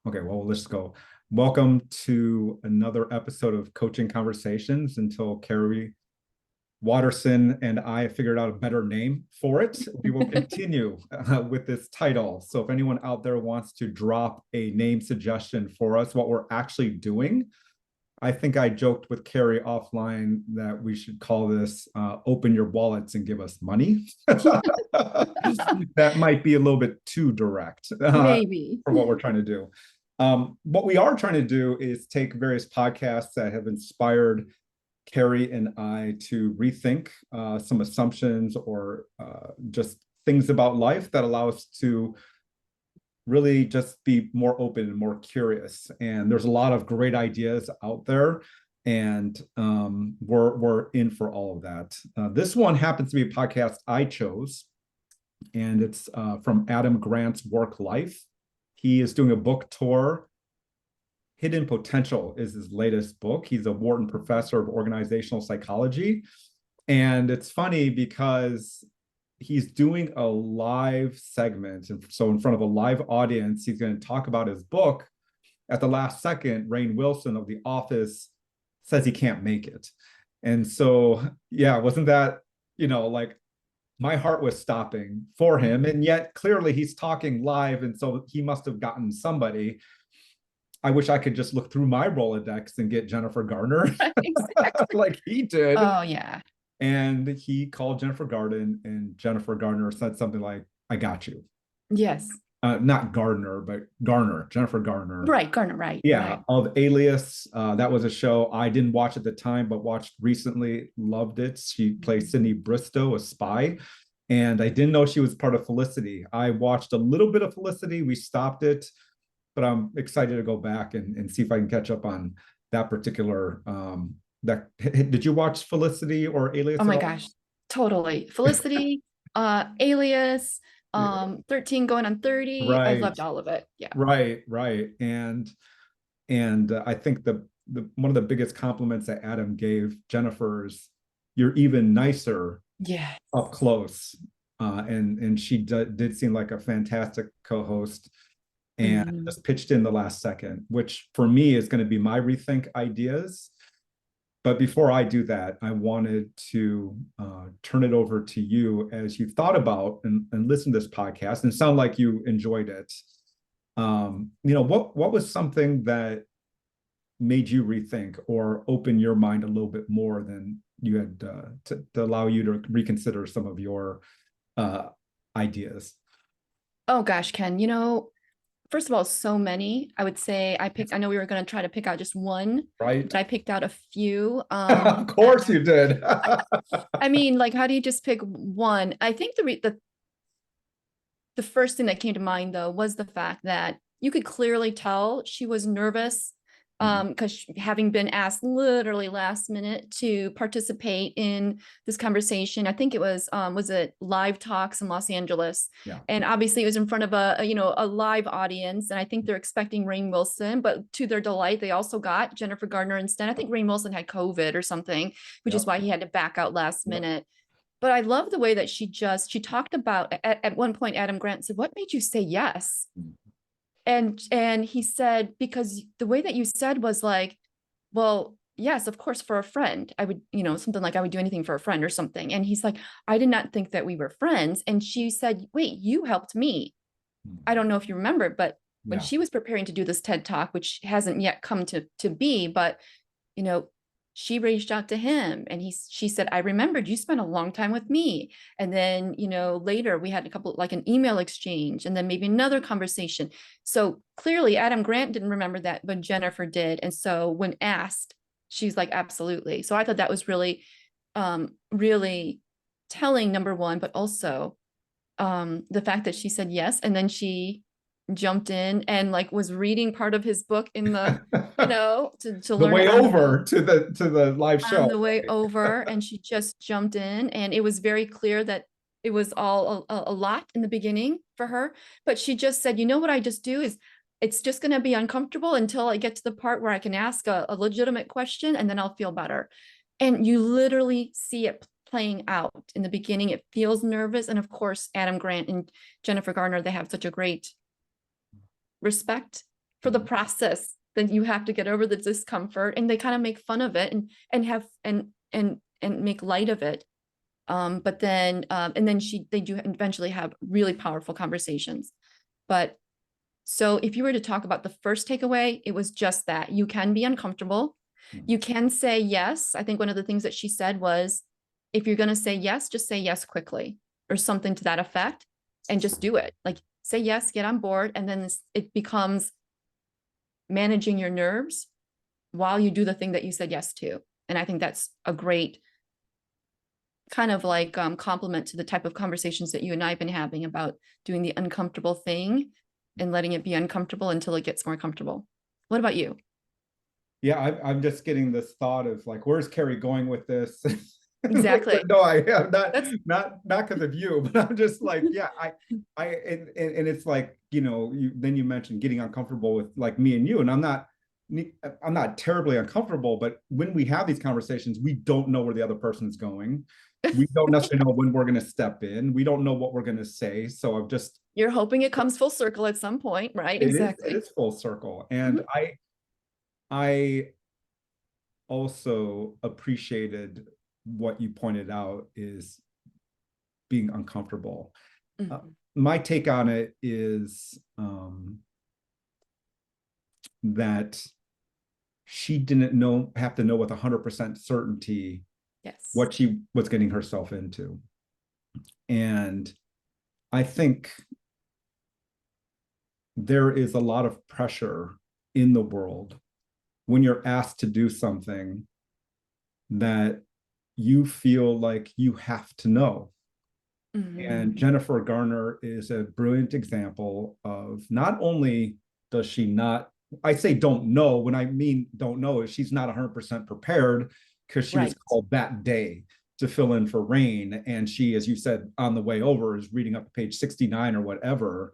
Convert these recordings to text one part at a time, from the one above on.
Okay, well, let's go. Welcome to another episode of Coaching Conversations until Kari Watterson and I figured out a better name for it. We will continue with this title. So if anyone out there wants to drop a name suggestion for us, what we're actually doing, I think I joked with Kari offline that we should call this Open Your Wallets and Give Us Money. That might be a little bit too direct Maybe. for what we're trying to do. What we are trying to do is take various podcasts that have inspired Kari and I to rethink some assumptions or just things about life that allow us to really just be more open and more curious. And there's a lot of great ideas out there, and we're in for all of that. This one happens to be a podcast I chose, and it's from Adam Grant's Work Life. He is doing a book tour. Hidden Potential is his latest book. He's a Wharton professor of organizational psychology. And it's funny because he's doing a live segment. And so in front of a live audience, he's going to talk about his book. At the last second, Raine Wilson of The Office says he can't make it. And so, yeah, wasn't that, like my heart was stopping for him. And yet clearly he's talking live. And so he must have gotten somebody. I wish I could just look through my Rolodex and get Jennifer Garner Exactly. like he did. Oh, yeah. And he called Jennifer Garden, and Jennifer Garner said something like, I got you. Yes. Not Gardner, but Garner, Jennifer Garner. Right. Garner. Right. Yeah, Right. of Alias. That was a show I didn't watch at the time, but watched recently, loved it. She played Sydney Bristow, a spy. And I didn't know she was part of Felicity. I watched a little bit of Felicity. We stopped it, but I'm excited to go back and see if I can catch up on that particular did you watch Felicity or Alias Oh at my all? gosh. Totally. Felicity, Alias, 13 going on 30. I Right, loved all of it. Yeah. right. And I think the one of the biggest compliments that Adam gave Jennifer is you're even nicer Yeah. up close. And she did seem like a fantastic co-host, and Mhm. just pitched in the last second, which for me is going to be my rethink ideas. But before I do that, I wanted to turn it over to you as you've thought about and listened to this podcast and sound like you enjoyed it. What was something that made you rethink or open your mind a little bit more than you had to allow you to reconsider some of your ideas? Oh gosh, Ken, first of all, so many. I would say I know we were going to try to pick out just one, Right? but I picked out a few. Of course you did. I mean, like, how do you just pick one? I think the first thing that came to mind, though, was the fact that you could clearly tell she was nervous because having been asked literally last minute to participate in this conversation. I think it was it Live Talks in Los Angeles? Yeah. And obviously it was in front of a live audience. And I think they're expecting Raine Wilson, but to their delight, they also got Jennifer Garner instead. I think Raine Wilson had COVID or something, which is why he had to back out last minute. But I love the way that she talked about at one point, Adam Grant said, "What made you say yes?" And he said, because the way that you said was like, well, yes, of course, for a friend, I would, something like I would do anything for a friend or something. And he's like, I did not think that we were friends. And she said, wait, you helped me. I don't know if you remember, but when she was preparing to do this TED Talk, which hasn't yet come to be, but you know, she reached out to him and she said, I remembered you spent a long time with me. And then, later we had a couple, like an email exchange and then maybe another conversation. So clearly Adam Grant didn't remember that, but Jennifer did. And so when asked, she's like, absolutely. So I thought that was really, really telling, number one, but also the fact that she said yes. And then she jumped in and like was reading part of his book in the to The learn way it on over to the live show. the way over, and she just jumped in, and it was very clear that it was all a lot in the beginning for her, but she just said, what I just do is it's just going to be uncomfortable until I get to the part where I can ask a legitimate question, and then I'll feel better. And you literally see it playing out in the beginning. It feels nervous, and of course Adam Grant and Jennifer Garner, they have such a great respect for the process, then you have to get over the discomfort, and they kind of make fun of it and have and make light of it. But then and then they do eventually have really powerful conversations. But so if you were to talk about the first takeaway, it was just that you can be uncomfortable. You can say yes. I think one of the things that she said was, if you're going to say yes, just say yes quickly, or something to that effect, and just do it. Like, say yes, get on board. And then it becomes managing your nerves while you do the thing that you said yes to. And I think that's a great kind of like compliment to the type of conversations that you and I have been having about doing the uncomfortable thing and letting it be uncomfortable until it gets more comfortable. What about you? Yeah, I'm just getting this thought of like, where's Kari going with this? Exactly. No, I have not because of you, but I'm just like, yeah, and it's like, then you mentioned getting uncomfortable with like me and you, and I'm not terribly uncomfortable, but when we have these conversations, we don't know where the other person's going. We don't necessarily know when we're going to step in. We don't know what we're going to say. So you're hoping it comes full circle at some point, right? Exactly. It is full circle. And I also appreciated what you pointed out is being uncomfortable. My take on it is that she didn't have to know with 100% certainty what she was getting herself into. And I think there is a lot of pressure in the world when you're asked to do something that you feel like you have to know. And Jennifer Garner is a brilliant example of not only does she not, I say don't know, when I mean don't know is she's not 100% prepared, because she was called that day to fill in for Raine. And she, as you said, on the way over is reading up to page 69 or whatever.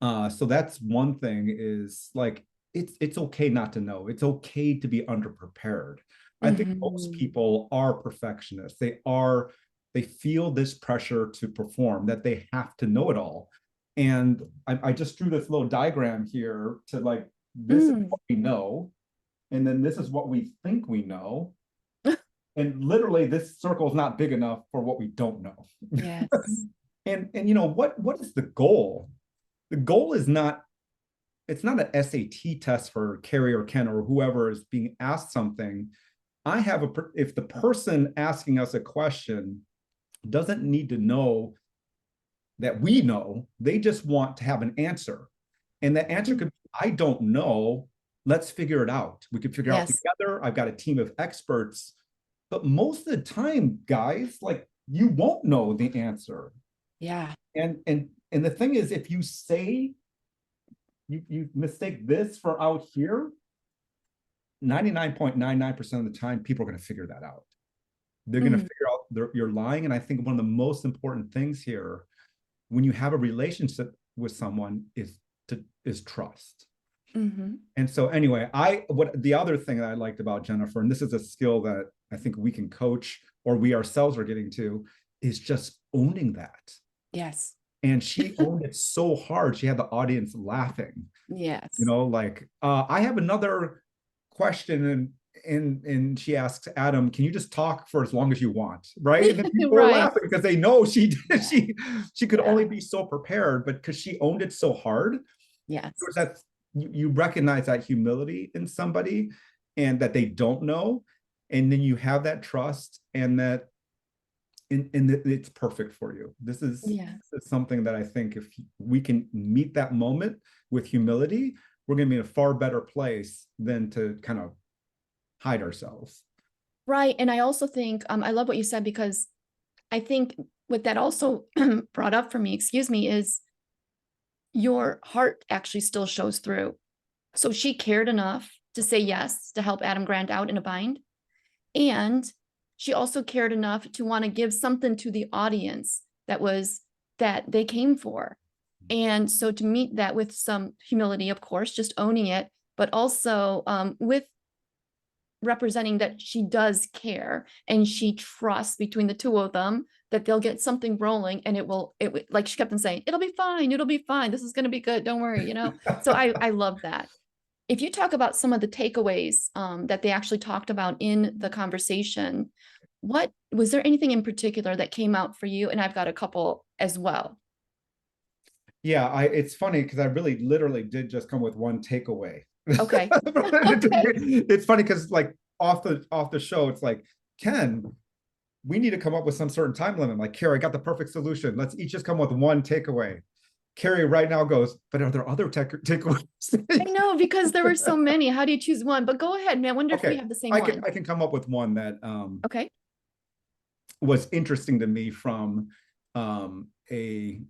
So that's one thing, is like, it's okay not to know. It's okay to be underprepared. I think most people are perfectionists. They feel this pressure to perform, that they have to know it all. And I just drew this little diagram here to like, this is what we know. And then this is what we think we know. And literally this circle is not big enough for what we don't know. Yes. And what is the goal? The goal is it's not an SAT test for Kari or Ken or whoever is being asked something. If the person asking us a question doesn't need to know that we know, they just want to have an answer. And the answer could be, I don't know, let's figure it out. We could figure it out together. I've got a team of experts. But most of the time, guys, like, you won't know the answer. Yeah. And the thing is, if you say you mistake this for out here, 99.99% of the time, people are going to figure that out. They're going to figure out you're lying. And I think one of the most important things here, when you have a relationship with someone, is trust. And so anyway, the other thing that I liked about Jennifer, and this is a skill that I think we can coach, or we ourselves are getting to, is just owning that. Yes. And she owned it so hard, she had the audience laughing. Yes. Like, I have another question, and she asks Adam, can you just talk for as long as you want? Right. And then people are laughing because they know she could only be so prepared, but because she owned it so hard. Yes. That you recognize that humility in somebody, and that they don't know. And then you have that trust, and that it's perfect for you. This is something that I think if we can meet that moment with humility, we're going to be in a far better place than to kind of hide ourselves. Right. And I also think, I love what you said, because I think what that also brought up for me, is your heart actually still shows through. So she cared enough to say yes to help Adam Grant out in a bind. And she also cared enough to want to give something to the audience that they came for. And so to meet that with some humility, of course, just owning it, but also with representing that she does care, and she trusts between the two of them that they'll get something rolling, and it will, like she kept on saying, it'll be fine. This is going to be good. Don't worry, So I love that. if you talk about some of the takeaways that they actually talked about in the conversation, what was there anything in particular that came out for you? And I've got a couple as well. Yeah, it's funny because I really literally did just come with one takeaway. Okay. Okay. It's funny because like off the show, it's like, Ken, we need to come up with some certain time limit. Like, Kari, I got the perfect solution. Let's each just come with one takeaway. Kari right now goes, but are there other takeaways? I know, because there were so many. How do you choose one? But go ahead, man. I wonder if we Okay, have the same I one. can come up with one that Okay. was interesting to me from a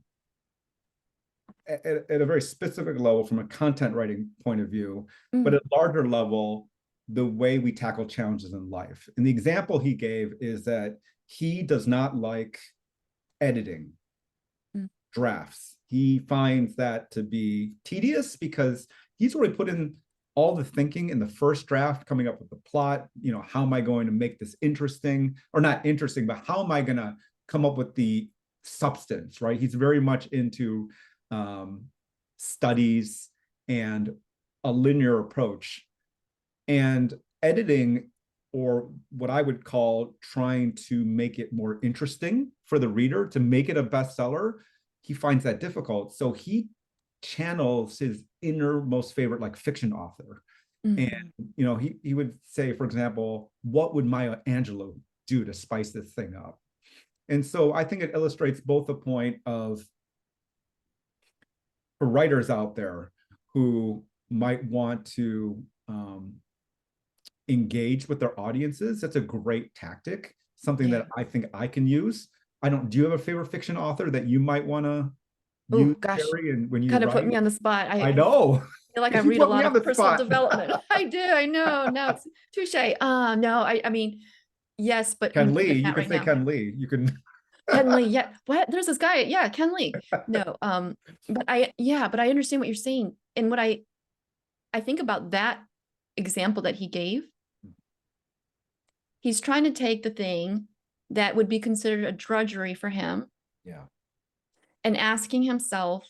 at a very specific level from a content writing point of view, but at a larger level, the way we tackle challenges in life. And the example he gave is that he does not like editing drafts. He finds that to be tedious because he's already put in all the thinking in the first draft, coming up with the plot. You know, how am I going to make this interesting, or not interesting, but how am I going to come up with the substance, right? He's very much into studies and a linear approach. And editing, or what I would call trying to make it more interesting for the reader, to make it a bestseller, he finds that difficult. So he channels his innermost favorite, like, fiction author. And, you know, he would say, for example, what would Maya Angelou do to spice this thing up? And so I think it illustrates both the point of, for writers out there who might want to engage with their audiences, that's a great tactic, something that I think I can use. Do you have a favorite fiction author that you might want to Oh use, gosh, Kari, and when you kind of write? put me on the spot. I know. Feel like I You read a put me lot on of the personal spot. development. I do. I know. No, it's touche. No, I mean, yes, but Ken I'm Lee, thinking you that can right say now. Ken Lee. You can. Ken Lee. Yeah. What? There's this guy. Yeah, Ken Lee. No. But I understand what you're saying. And what I think about that example that he gave, he's trying to take the thing that would be considered a drudgery for him. Yeah. And asking himself,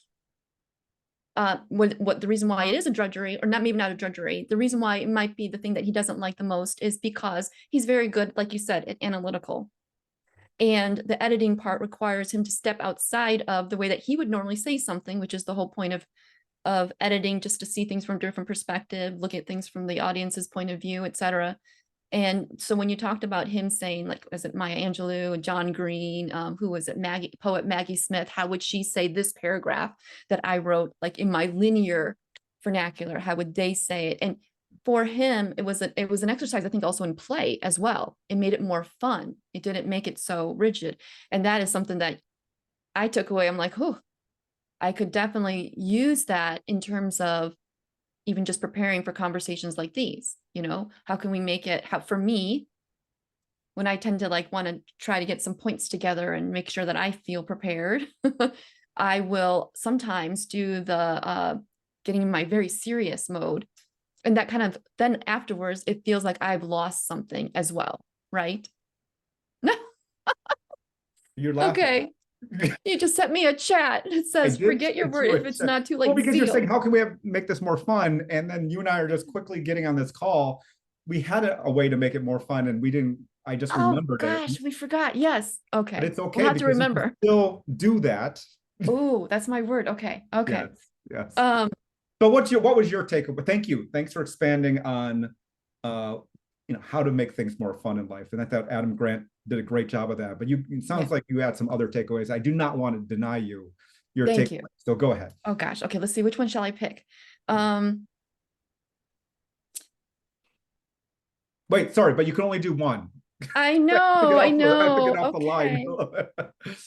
what the reason why it is a drudgery, or not, maybe not a drudgery, the reason why it might be the thing that he doesn't like the most is because he's very good, like you said, at analytical. And the editing part requires him to step outside of the way that he would normally say something, which is the whole point of editing, just to see things from a different perspective, look at things from the audience's point of view, etc. And so when you talked about him saying, like, was it Maya Angelou, John Green, who was it, poet Maggie Smith, how would she say this paragraph that I wrote, like in my linear vernacular, how would they say it? And for him, it was an exercise, I think, also in play as well. It made it more fun. It didn't make it so rigid. And that is something that I took away. I'm like, oh, I could definitely use that in terms of even just preparing for conversations like these. How can we make it, for me, when I tend to like want to try to get some points together and make sure that I feel prepared, I will sometimes do the getting in my very serious mode. And that kind of, then afterwards, it feels like I've lost something as well, right? You're laughing. Okay. You just sent me a chat. It says, forget your word if it's not too late. Well, because you're saying, how can we make this more fun? And then you and I are just quickly getting on this call. We had a way to make it more fun, and we didn't. I just remembered it. Oh gosh, we forgot. Yes. Okay. But it's okay. We'll have to because you can remember. still do that. Oh, that's my word. Okay. Okay. Yes. Yes. So what was your takeaway? Thank you. Thanks for expanding on how to make things more fun in life. And I thought Adam Grant did a great job of that. But it sounds like you had some other takeaways. I do not want to deny you your takeaway. You. So go ahead. Oh gosh. Okay, let's see, which one shall I pick? Wait, sorry, but you can only do one. I know. I know. I have to get off the line.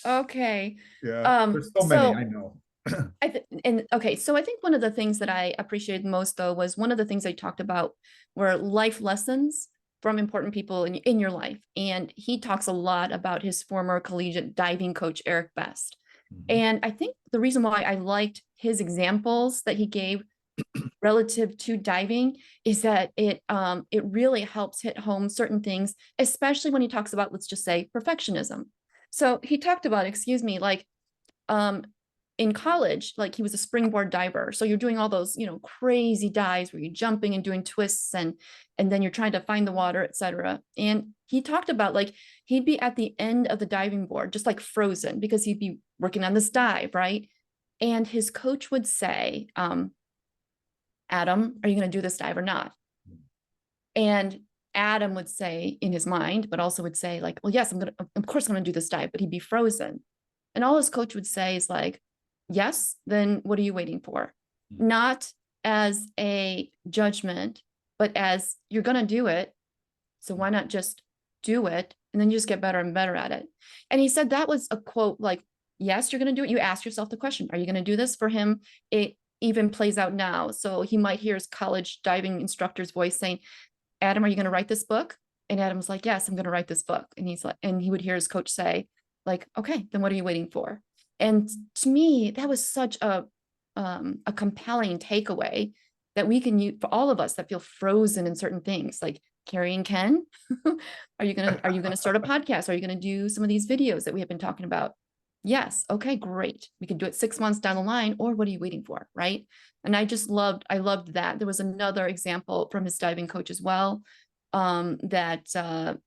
Okay. Yeah. There's so many, I know. So I think one of the things that I appreciated most, though, was one of the things I talked about were life lessons from important people in your life. And he talks a lot about his former collegiate diving coach, Eric Best. And I think the reason why I liked his examples that he gave relative to diving is that it really helps hit home certain things, especially when he talks about, let's just say, perfectionism. So he talked about, like, in college, like he was a springboard diver. So you're doing all those, crazy dives where you're jumping and doing twists and then you're trying to find the water, etc. And he talked about like he'd be at the end of the diving board, just like frozen because he'd be working on this dive, right? And his coach would say, Adam, are you going to do this dive or not? And Adam would say in his mind, but also would say like, well, yes, of course I'm going to do this dive, but he'd be frozen. And all his coach would say is like, yes, then what are you waiting for? Not as a judgment, but as you're going to do it. So why not just do it? And then you just get better and better at it. And he said that was a quote like, yes, you're going to do it. You ask yourself the question, are you going to do this? For him, it even plays out now. So he might hear his college diving instructor's voice saying, Adam, are you going to write this book? And Adam's like, yes, I'm going to write this book. And he's like, and he would hear his coach say, like, okay, then what are you waiting for? And to me, that was such a compelling takeaway that we can use for all of us that feel frozen in certain things, like Kari and Ken. Are you gonna start a podcast? Are you gonna do some of these videos that we have been talking about? Yes. Okay, great. We can do it 6 months down the line, or what are you waiting for? Right. And I loved that. There was another example from his diving coach as well. That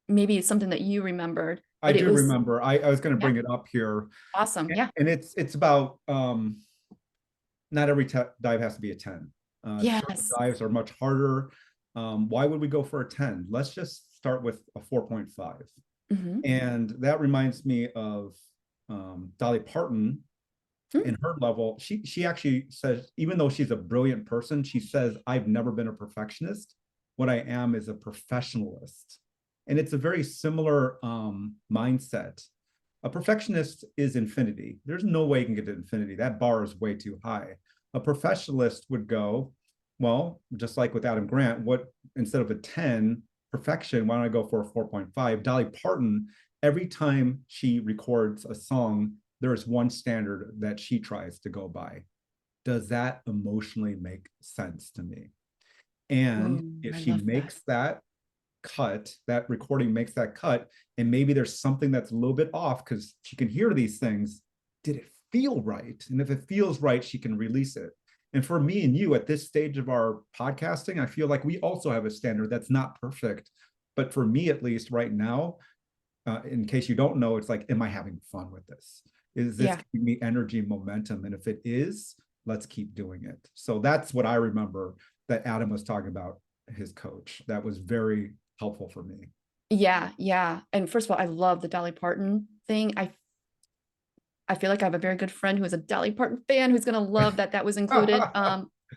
maybe it's something that you remembered. I do remember. I was going to bring it up here. Awesome. Yeah. And it's about not every dive has to be a 10. Yes. Certain dives are much harder. Why would we go for a 10? Let's just start with a 4.5. And that reminds me of Dolly Parton. In her level, she actually says, even though she's a brilliant person, she says, I've never been a perfectionist. What I am is a professionalist. And it's a very similar mindset. A perfectionist is infinity. There's no way you can get to infinity. That bar is way too high. A professionalist would go, well, just like with Adam Grant, what instead of a 10, perfection, why don't I go for a 4.5? Dolly Parton, every time she records a song, there is one standard that she tries to go by. Does that emotionally make sense to me? And if she makes that cut, that recording makes that cut, and maybe there's something that's a little bit off because she can hear these things, did it feel right? And if it feels right, she can release it. And for me and you at this stage of our podcasting, I feel like we also have a standard that's not perfect. But for me, at least right now, in case you don't know, it's like, am I having fun with this? Is this giving me energy, momentum? And if it is, let's keep doing it. So that's what I remember that Adam was talking about, his coach. That was very helpful for me. Yeah. And first of all, I love the Dolly Parton thing. I feel like I have a very good friend who is a Dolly Parton fan who's going to love that was included.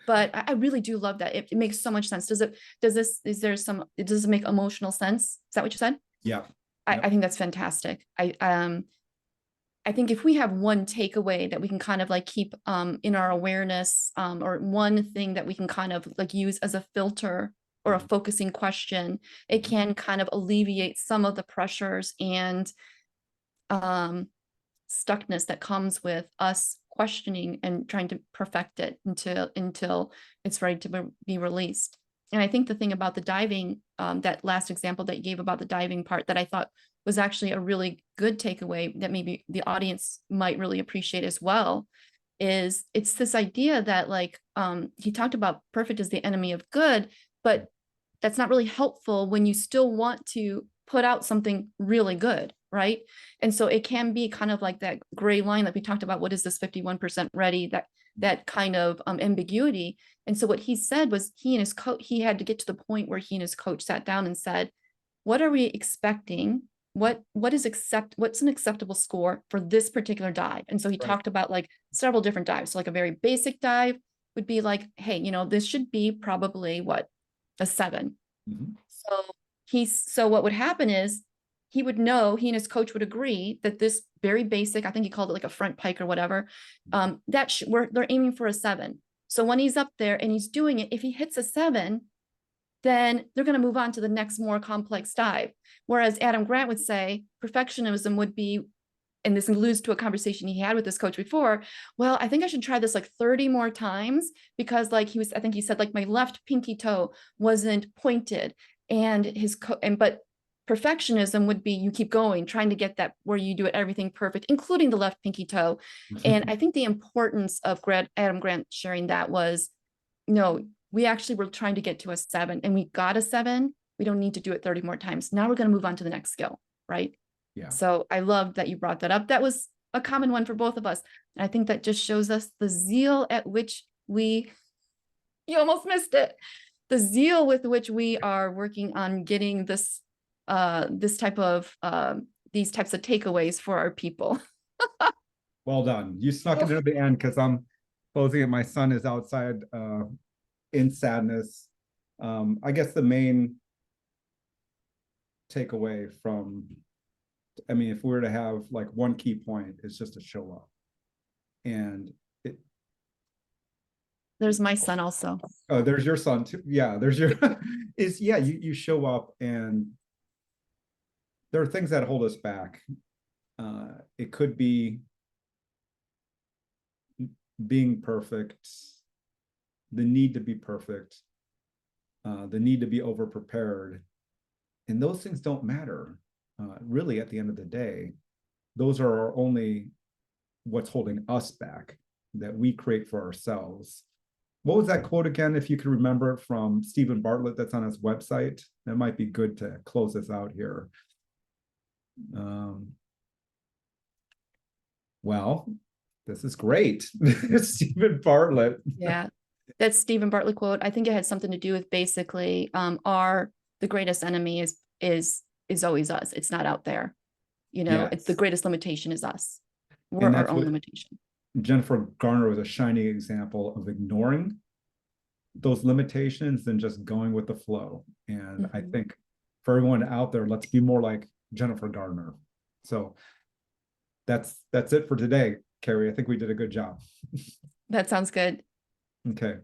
But I really do love that. It makes so much sense. Does it make emotional sense? Is that what you said? Yeah. I think that's fantastic. I think if we have one takeaway that we can kind of like keep in our awareness, or one thing that we can kind of like use as a filter or a focusing question, it can kind of alleviate some of the pressures and stuckness that comes with us questioning and trying to perfect it until it's ready to be released. And I think the thing about the diving, that last example that you gave about the diving part that I thought was actually a really good takeaway that maybe the audience might really appreciate as well, is it's this idea that like, he talked about perfect is the enemy of good, but that's not really helpful when you still want to put out something really good, right? And so it can be kind of like that gray line that we talked about. What is this 51% ready? That kind of ambiguity. And so what he said was he had to get to the point where he and his coach sat down and said, what are we expecting? What's an acceptable score for this particular dive? And so he talked about like several different dives. So like a very basic dive would be like, hey, this should be probably a 7. So what would happen is he would know, he and his coach would agree that this very basic, I think he called it like a front pike or whatever, they're aiming for a 7. So when he's up there and he's doing it, if he hits a 7, then they're going to move on to the next more complex dive. Whereas Adam Grant would say perfectionism would be, and this alludes to a conversation he had with his coach before, well, I think I should try this like 30 more times because like I think he said like my left pinky toe wasn't pointed and but Perfectionism would be you keep going, trying to get that where you do it everything perfect, including the left pinky toe. And I think the importance of Adam Grant sharing that was, no, we actually were trying to get to a 7 and we got a 7. We don't need to do it 30 more times. Now we're going to move on to the next skill, right? Yeah. So I love that you brought that up. That was a common one for both of us. And I think that just shows us the zeal at which you almost missed it. The zeal with which we are working on getting this these types of takeaways for our people. Well done. You snuck it to the end because I'm closing it. My son is outside in sadness. I guess the main takeaway from, I mean, if we were to have like one key point, it's just to show up. And there's my son also. Oh, there's your son too. Yeah, there's your you show up, and there are things that hold us back. It could be being perfect, the need to be perfect, the need to be over prepared, and those things don't matter. Really, at the end of the day, those are only what's holding us back, that we create for ourselves. What was that quote again, if you could remember it, from Stephen Bartlett that's on his website? That might be good to close this out here. Well, this is great. Stephen Bartlett. Yeah, that's Stephen Bartlett quote. I think it had something to do with basically the greatest enemy is always us. It's not out there. You know, Yes. It's the greatest limitation is us. We're our own limitation. Jennifer Garner was a shining example of ignoring those limitations and just going with the flow. And I think for everyone out there, let's be more like Jennifer Garner. So that's it for today, Kari. I think we did a good job. That sounds good. Okay.